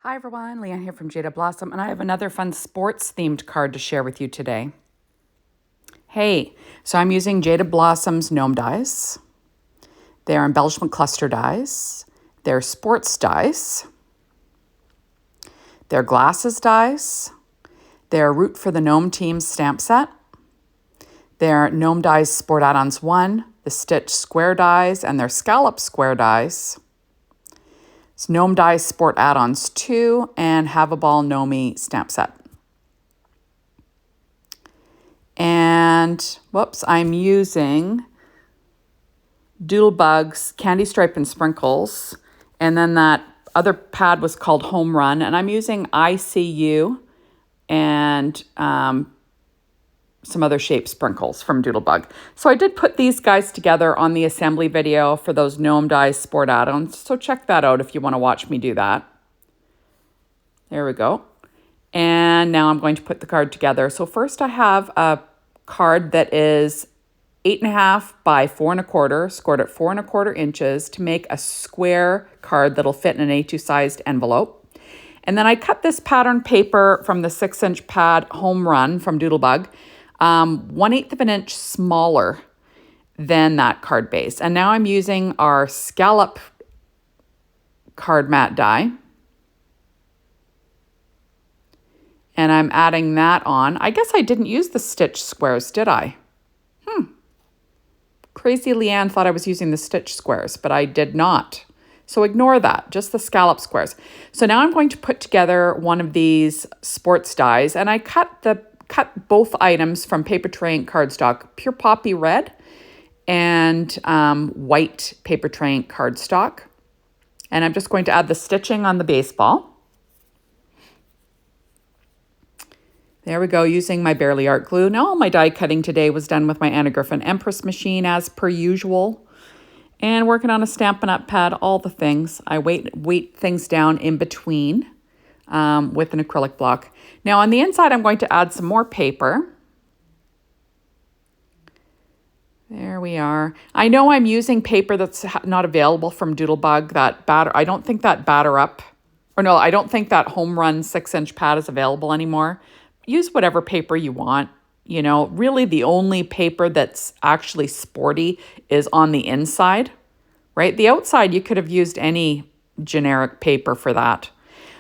Hi everyone, Leanne here from Jada Blossom, and I have another fun sports themed card to share with you today. Hey, so I'm using Jada Blossom's gnome dies. They're embellishment cluster dies. They're sports dies. They're glasses dies. They're Root for the Gnome Team stamp set. They're Gnome Dies Sport Add-ons 1, the Stitch Square dies, and they're Scallop Square dies. It's Gnome Dies Sport Add-ons 2 and Have a Ball Gnomey stamp set. And, I'm using Doodlebug's Candy Stripe and Sprinkles. And then that other pad was called Home Run. And I'm using ICU and some other shape sprinkles from Doodlebug. So I did put these guys together on the assembly video for those Gnome Dies Sport add-ons. So check that out if you want to watch me do that. There we go. And now I'm going to put the card together. So first I have a card that is 8.5 by 4.25, scored at 4.25 inches to make a square card that'll fit in an A2 sized envelope. And then I cut this pattern paper from the 6-inch pad Home Run from Doodlebug, 1/8 of an inch smaller than that card base. And now I'm using our scallop card mat die. And I'm adding that on. I guess I didn't use the stitch squares, did I? Crazy Leanne thought I was using the stitch squares, but I did not. So ignore that, just the scallop squares. So now I'm going to put together one of these sports dies, and I cut both items from Paper Train cardstock, Pure Poppy Red and white Paper Train cardstock. And I'm just going to add the stitching on the baseball. There we go, using my Bearly Art glue. Now all my die cutting today was done with my Anna Griffin Empress machine as per usual. And working on a Stampin' Up! Pad, all the things. I weight things down in between with an acrylic block. Now on the inside, I'm going to add some more paper. There we are. I know I'm using paper that's not available from Doodlebug, that batter. I don't think that I don't think that Home Run 6-inch pad is available anymore. Use whatever paper you want. You know, really the only paper that's actually sporty is on the inside, right? The outside, you could have used any generic paper for that.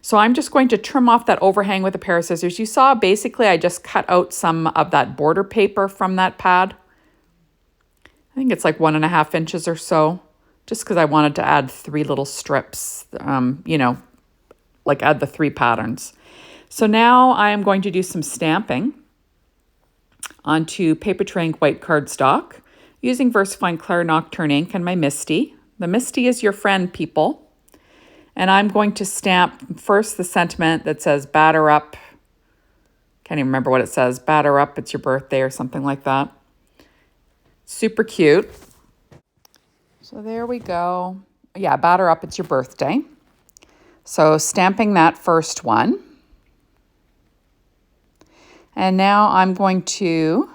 So I'm just going to trim off that overhang with a pair of scissors. You saw basically I just cut out some of that border paper from that pad. I think it's like 1.5 inches or so, just because I wanted to add 3 little strips, like add the 3 patterns. So now I am going to do some stamping onto Paper Train white cardstock using VersaFine Clair Nocturne ink and my Misty. The Misty is your friend, people. And I'm going to stamp first the sentiment that says batter up. Can't even remember what it says. Batter up, it's your birthday or something like that. Super cute. So there we go. Yeah, batter up, it's your birthday. So stamping that first one. And now I'm going to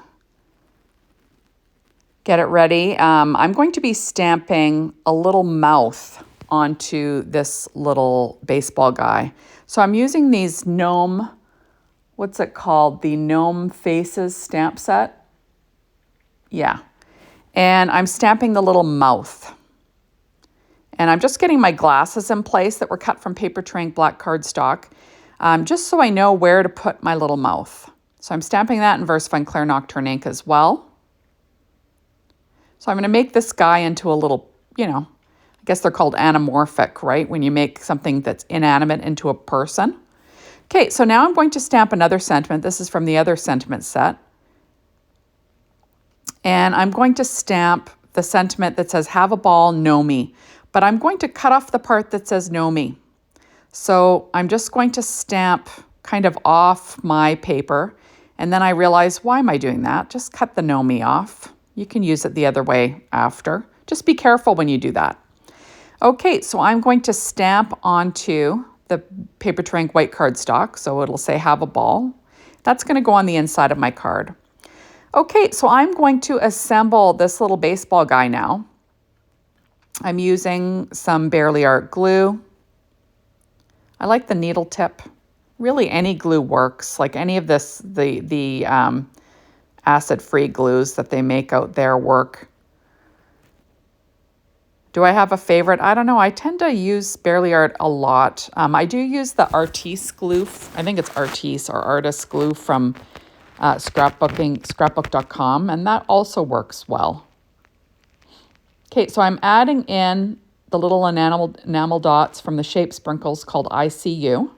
get it ready. I'm going to be stamping a little mouth onto this little baseball guy. So I'm using these gnome, what's it called? The Gnome Faces stamp set. Yeah. And I'm stamping the little mouth. And I'm just getting my glasses in place that were cut from Paper Train black cardstock, just so I know where to put my little mouth. So I'm stamping that in VersaFine Clair Nocturne ink as well. So I'm going to make this guy into a little, I guess they're called anamorphic, right? When you make something that's inanimate into a person. Okay, so now I'm going to stamp another sentiment. This is from the other sentiment set. And I'm going to stamp the sentiment that says, have a ball, Gnomey. But I'm going to cut off the part that says Gnomey. So I'm just going to stamp kind of off my paper. And then I realize, why am I doing that? Just cut the Gnomey off. You can use it the other way after. Just be careful when you do that. Okay, so I'm going to stamp onto the Paper Train white cardstock. So it'll say have a ball. That's going to go on the inside of my card. Okay, so I'm going to assemble this little baseball guy now. I'm using some Bearly Art glue. I like the needle tip. Really, any glue works. Like any of this, the acid-free glues that they make out there work. Do I have a favorite? I don't know. I tend to use Bearly Art a lot. I do use the Artiste glue. I think it's Artiste or Artist glue from scrapbook.com, and that also works well. Okay, so I'm adding in the little enamel dots from the Shape Sprinkles called I See You.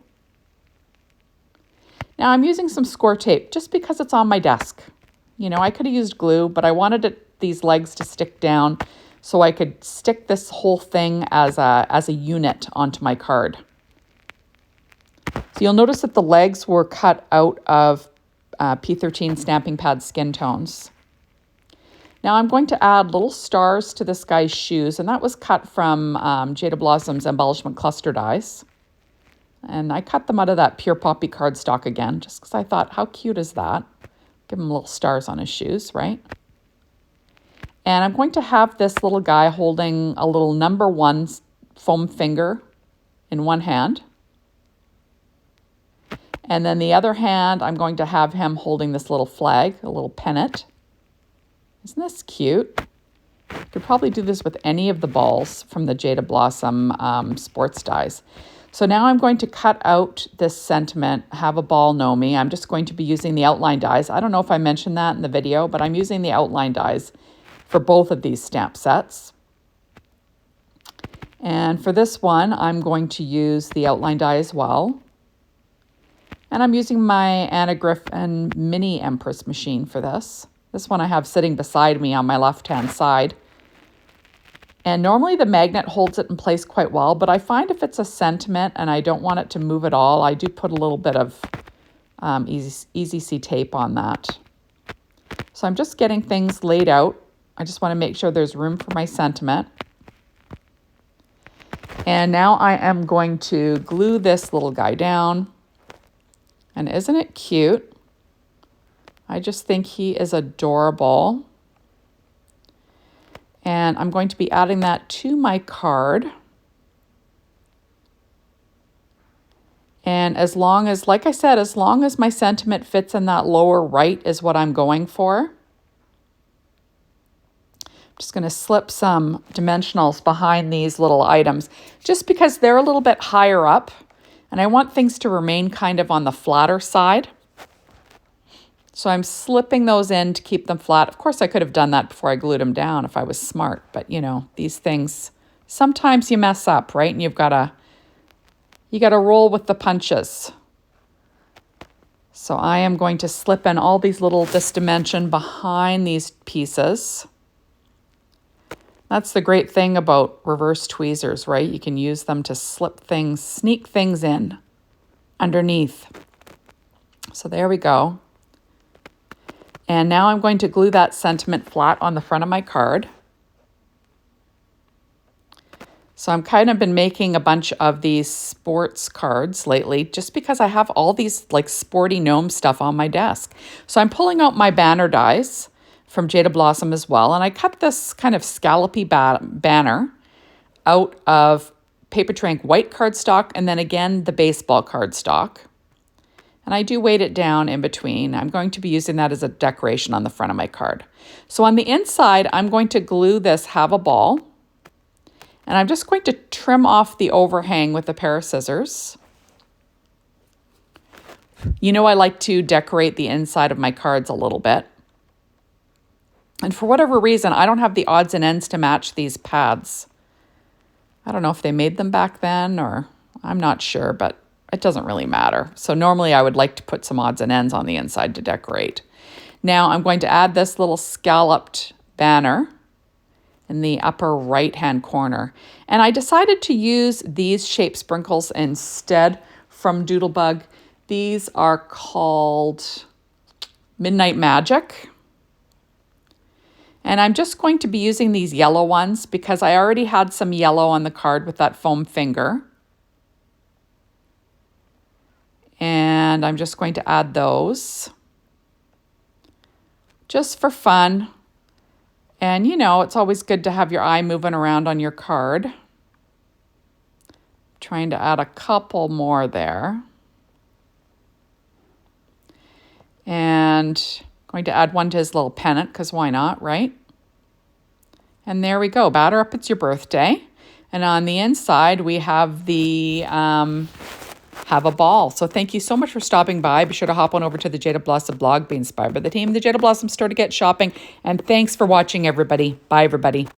Now I'm using some score tape just because it's on my desk. You know, I could have used glue, but I wanted these legs to stick down so I could stick this whole thing as a unit onto my card. So you'll notice that the legs were cut out of P13 stamping pad skin tones. Now I'm going to add little stars to this guy's shoes, and that was cut from Jada Blossom's embellishment cluster dies. And I cut them out of that Pure Poppy cardstock again, just because I thought, how cute is that? Give him little stars on his shoes, right? And I'm going to have this little guy holding a little number 1 foam finger in one hand. And then the other hand, I'm going to have him holding this little flag, a little pennant. Isn't this cute? You could probably do this with any of the balls from the Jada Blossom sports dies. So now I'm going to cut out this sentiment, have a ball know me. I'm just going to be using the outline dies. I don't know if I mentioned that in the video, but I'm using the outline dies for both of these stamp sets. And for this one, I'm going to use the outline die as well. And I'm using my Anna Griffin Mini Empress machine for this. This one I have sitting beside me on my left-hand side. And normally the magnet holds it in place quite well, but I find if it's a sentiment and I don't want it to move at all, I do put a little bit of Easy C tape on that. So I'm just getting things laid out. I just want to make sure there's room for my sentiment. And now I am going to glue this little guy down. And isn't it cute? I just think he is adorable. And I'm going to be adding that to my card. And as long as, like I said, as long as my sentiment fits in that lower right is what I'm going for. I'm just going to slip some dimensionals behind these little items just because they're a little bit higher up and I want things to remain kind of on the flatter side. So I'm slipping those in to keep them flat. Of course, I could have done that before I glued them down if I was smart, but you know, these things, sometimes you mess up, right? And you gotta roll with the punches. So I am going to slip in all these little dimension behind these pieces. That's the great thing about reverse tweezers, right? You can use them to slip things, sneak things in underneath. So there we go. And now I'm going to glue that sentiment flat on the front of my card. So I'm kind of been making a bunch of these sports cards lately just because I have all these like sporty gnome stuff on my desk. So I'm pulling out my banner dies from Jada Blossom as well. And I cut this kind of scallopy banner out of Papertrink white cardstock and then again the baseball cardstock. And I do weight it down in between. I'm going to be using that as a decoration on the front of my card. So on the inside, I'm going to glue this have a ball. And I'm just going to trim off the overhang with a pair of scissors. You know I like to decorate the inside of my cards a little bit. And for whatever reason, I don't have the odds and ends to match these pads. I don't know if they made them back then or I'm not sure, but it doesn't really matter. So normally I would like to put some odds and ends on the inside to decorate. Now I'm going to add this little scalloped banner in the upper right-hand corner. And I decided to use these shape sprinkles instead from Doodlebug. These are called Midnight Magic. And I'm just going to be using these yellow ones because I already had some yellow on the card with that foam finger. And I'm just going to add those just for fun. And you know, it's always good to have your eye moving around on your card. Trying to add a couple more there. And going to add one to his little pennant, because why not, right? And there we go. Batter up, it's your birthday. And on the inside, we have the have a ball. So thank you so much for stopping by. Be sure to hop on over to the Jade of Blossom blog, be inspired by the team, the Jade of Blossom store to get shopping. And thanks for watching, everybody. Bye, everybody.